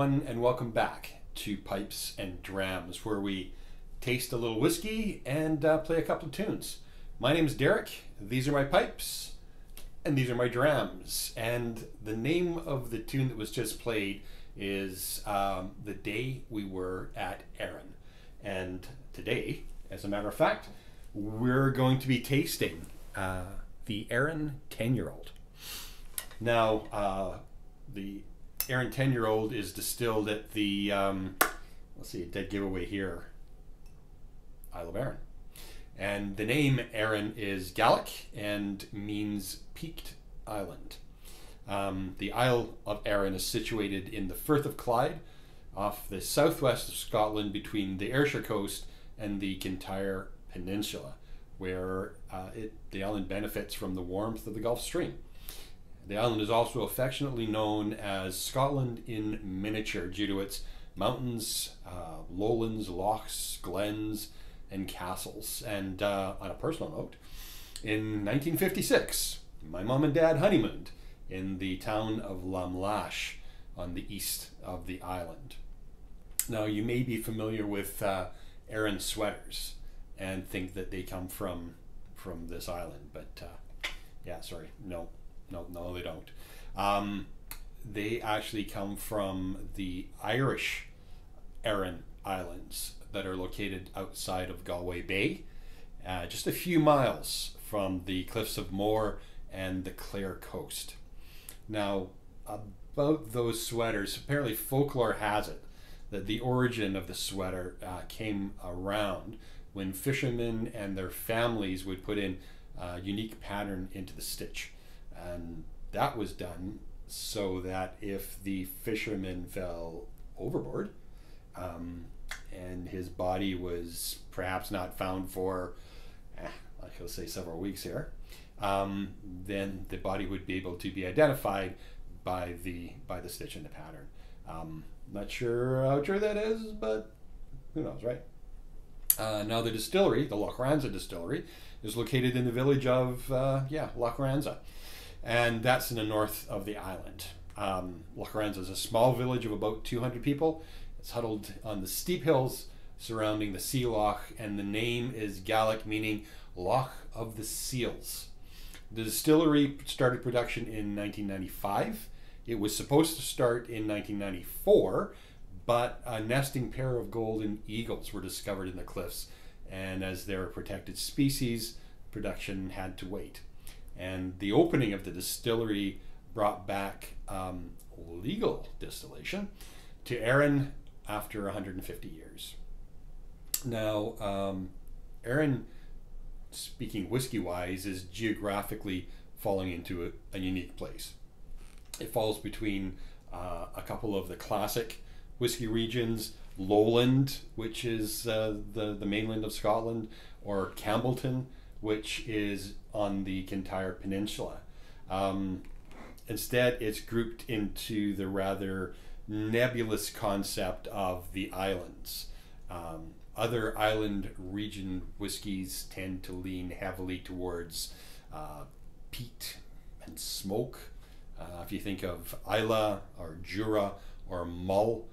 everyone, and welcome back to Pipes and Drams, where we taste a little whiskey and play a couple of tunes. My name is Derek, these are my pipes, and these are my drams. And the name of the tune that was just played is The Day We Were at Arran. And today, as a matter of fact, we're going to be tasting the Arran 10-year-old. Now, the Arran 10-year-old is distilled at the, let's see, a dead giveaway here, Isle of Arran. And the name Arran is Gaelic and means peaked island. The Isle of Arran is situated in the Firth of Clyde, off the southwest of Scotland between the Ayrshire coast and the Kintyre Peninsula, where the island benefits from the warmth of the Gulf Stream. The island is also affectionately known as Scotland in miniature due to its mountains, lowlands, lochs, glens, and castles. And on a personal note, in 1956, my mom and dad honeymooned in the town of Lamlash on the east of the island. Now, you may be familiar with Arran sweaters and think that they come from this island, but yeah, sorry, no, they don't. They actually come from the Irish Arran Islands that are located outside of Galway Bay, just a few miles from the Cliffs of Moher and the Clare coast. Now, about those sweaters, apparently folklore has it that the origin of the sweater came around when fishermen and their families would put in a unique pattern into the stitch. And that was done so that if the fisherman fell overboard and his body was perhaps not found for, like I'll say, several weeks here, then the body would be able to be identified by the stitch in the pattern. Not sure how true that is, but who knows, right? Now the distillery, the Loch Ranza distillery, is located in the village of Loch Ranza. And that's in the north of the island. Loch Ranza is a small village of about 200 people. It's huddled on the steep hills surrounding the sea loch, and the name is Gaelic, meaning Loch of the Seals. The distillery started production in 1995. It was supposed to start in 1994, but a nesting pair of golden eagles were discovered in the cliffs, and as they're a protected species, production had to wait. And the opening of the distillery brought back legal distillation to Arran after 150 years. Now, Arran, speaking whiskey-wise, is geographically falling into a unique place. It falls between a couple of the classic whiskey regions, Lowland, which is the mainland of Scotland, or Campbellton, which is on the Kintyre Peninsula. Instead, it's grouped into the rather nebulous concept of the islands. Other island region whiskies tend to lean heavily towards peat and smoke. If you think of Islay or Jura or Mull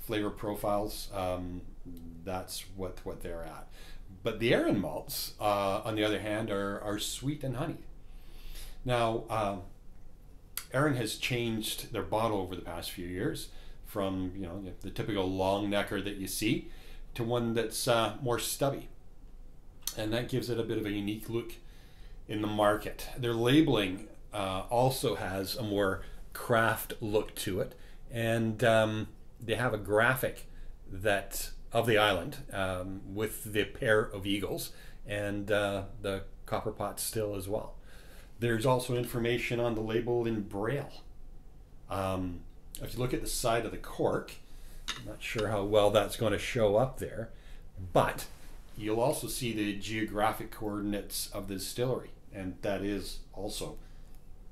flavor profiles, that's what they're at. But the Arran malts, on the other hand, are sweet and honey. Now, Arran has changed their bottle over the past few years from the typical long necker that you see to one that's more stubby, and that gives it a bit of a unique look in the market. Their labeling also has a more craft look to it, and they have a graphic that of the island with the pair of eagles and the copper pot still as well. There's also information on the label in Braille. If you look at the side of the cork, I'm not sure how well that's going to show up there, but you'll also see the geographic coordinates of the distillery, and that is also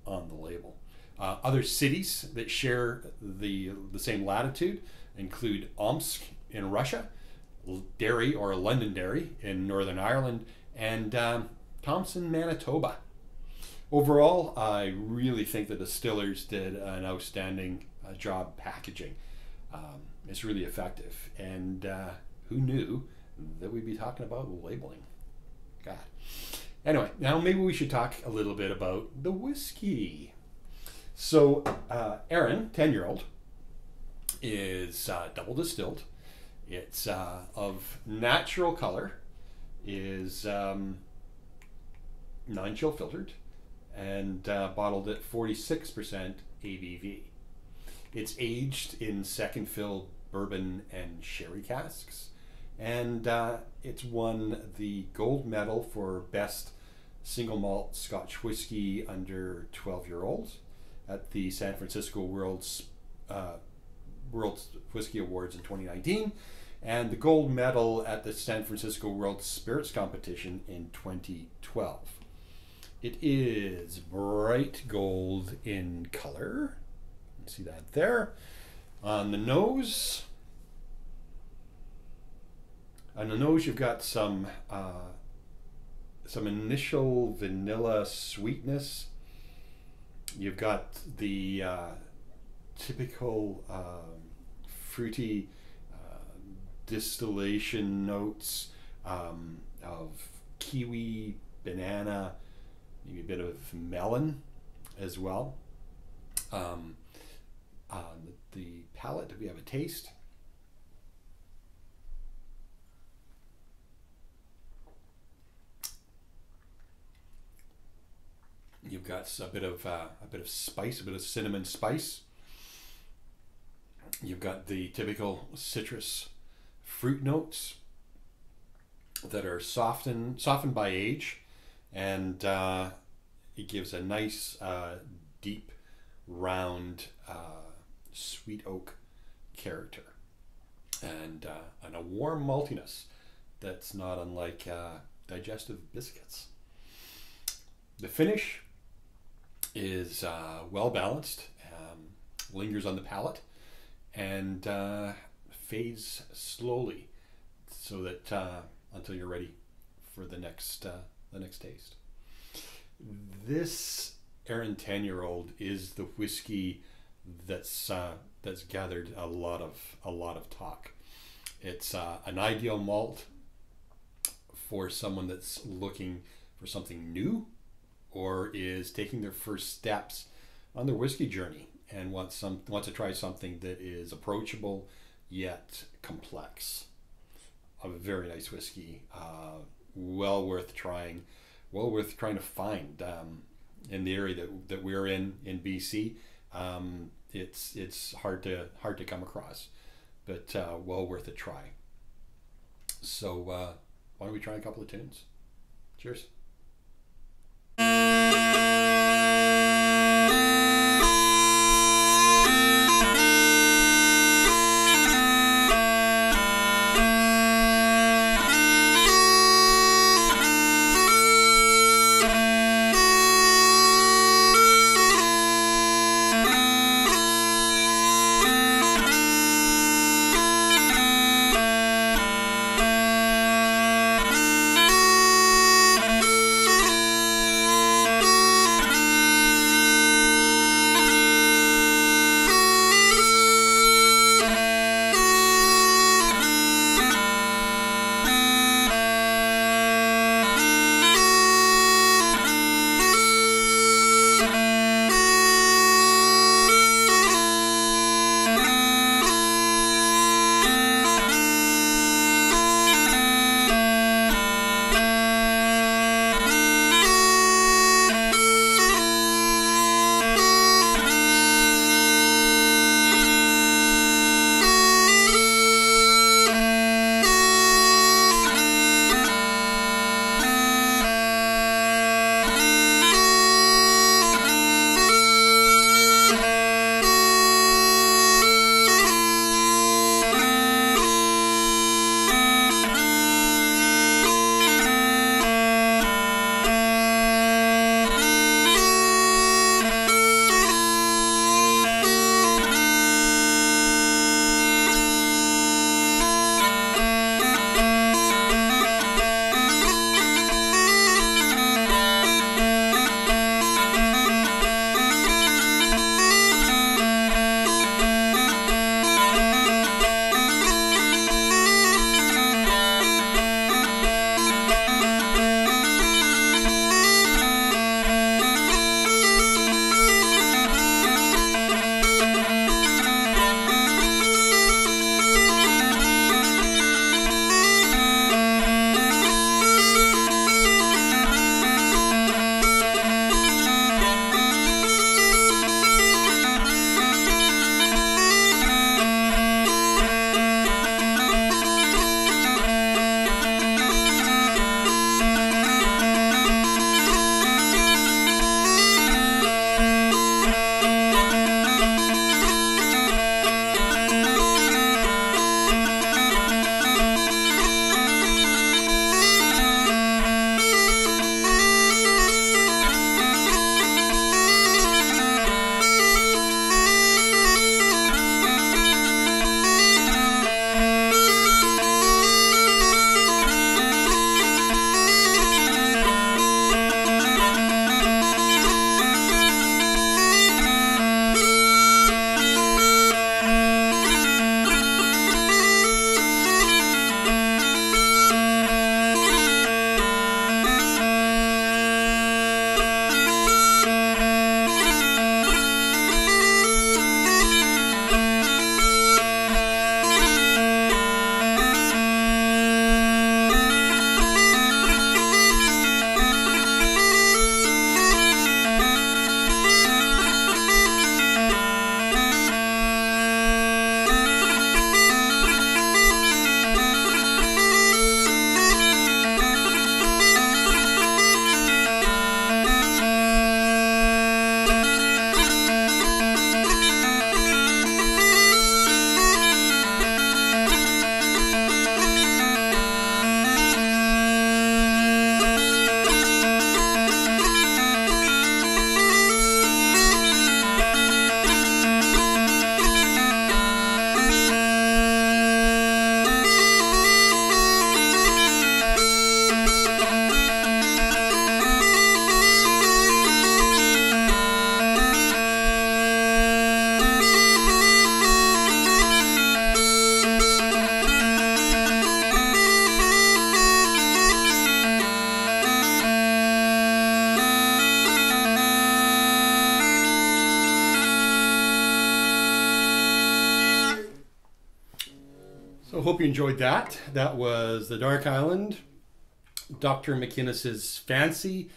on the label. Other cities that share the same latitude include Omsk in Russia, Derry or Londonderry in Northern Ireland, and Thompson, Manitoba. Overall, I really think the distillers did an outstanding job packaging. It's really effective. And who knew that we'd be talking about labeling? God. Anyway, now maybe we should talk a little bit about the whiskey. So Arran, 10-year-old, is double distilled. It's of natural color, is non-chill filtered, and bottled at 46% ABV. It's aged in second fill bourbon and sherry casks, and it's won the gold medal for best single malt Scotch whiskey under 12-year-olds at the San Francisco World Whiskey Awards in 2019, and the gold medal at the San Francisco World Spirits Competition in 2012. It is bright gold in color. You see that there. On the nose, you've got some initial vanilla sweetness. You've got the typical fruity distillation notes of kiwi, banana, maybe a bit of melon as well. On the palate, we have a taste. You've got a bit of spice, a bit of cinnamon spice. You've got the typical citrus fruit notes that are softened by age, and it gives a nice deep, round, sweet oak character, and a warm maltiness that's not unlike digestive biscuits. The finish is well balanced, lingers on the palate, and fades slowly, so that until you're ready for the next taste. This Arran 10-year-old is the whiskey that's gathered a lot of talk. It's an ideal malt for someone that's looking for something new, or is taking their first steps on their whiskey journey and wants to try something that is approachable yet complex. A very nice whiskey, well worth trying to find in the area that we're in BC. It's hard to come across, but well worth a try. So why don't we try a couple of tunes? Cheers. So I hope you enjoyed that. That was the Dark Island, Dr. McInnes's Fancy,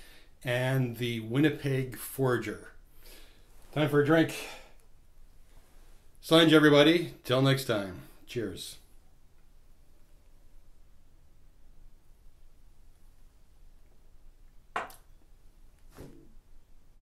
and the Winnipeg Forager. Time for a drink. Slange, everybody. Till next time. Cheers.